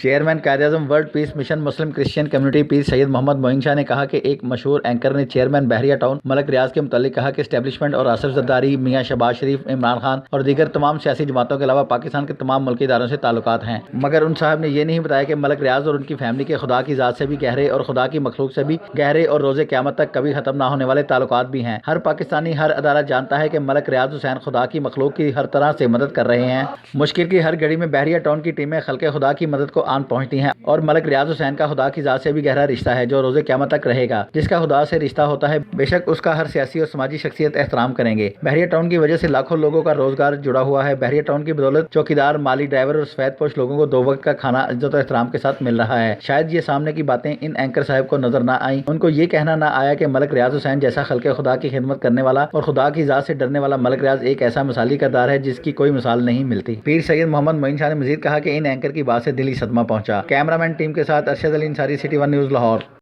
Chairman قائد-اعظم world peace mission مسلم Christian community پیر سید محمد معین شاہ نے کہا کہ ایک مشہور اینکر نے چیئرمین بحریہ ٹاؤن ملک ریاض کے متعلق کہا کہ اسٹیبلشمنٹ اور آصف زرداری، میاں شہباز شریف، عمران خان اور دیگر تمام سیاسی جماعتوں کے علاوہ پاکستان کے تمام ملکی اداروں سے تعلقات ہیں، مگر ان صاحب نے یہ نہیں بتایا کہ ملک ریاض اور ان کی فیملی کے خدا کی ذات سے بھی گہرے اور خدا کی مخلوق سے بھی گہرے اور روز قیامت تک کبھی ختم نہ ہونے والے تعلقات بھی ہیں۔ ہر پاکستانی، ہر ادارہ جانتا ہے کہ ملک ریاض حسین خدا کی مخلوق کی ہر طرح سے مدد کر رہے ہیں۔ مشکل کی ہر گھڑی میں بحریہ ٹاؤن کی ٹیمیں خلق خدا کی مدد کو آن پہنچتی ہیں اور ملک ریاض حسین کا خدا کی ذات سے بھی گہرا رشتہ ہے جو روز قیامت تک رہے گا۔ جس کا خدا سے رشتہ ہوتا ہے بے شک اس کا ہر سیاسی اور سماجی شخصیت احترام کریں گے۔ بحریہ ٹاؤن کی وجہ سے لاکھوں لوگوں کا روزگار جڑا ہوا ہے۔ بحریہ ٹاؤن کی بدولت چوکیدار، مالی، ڈرائیور اور سفید پوش لوگوں کو 2 وقت کا کھانا عزت و احترام کے ساتھ مل رہا ہے۔ شاید یہ سامنے کی باتیں ان اینکر صاحب کو نظر نہ آئیں، ان کو یہ کہنا نہ آیا کہ ملک ریاض حسین جیسا خلق خدا کی خدمت کرنے والا اور خدا کی ذات سے ڈرنے والا ملک ریاض ایک ایسا مثالی کردار ہے جس کی کوئی مثال نہیں ملتی۔ پیر سید محمد معین شاہ نے مزید کہا کہ ان اینکر کی بات سے دلی صدمہ پہنچا۔ کیمرہ مین ٹیم کے ساتھ ارشد علی انصاری، سٹی 1 نیوز لاہور۔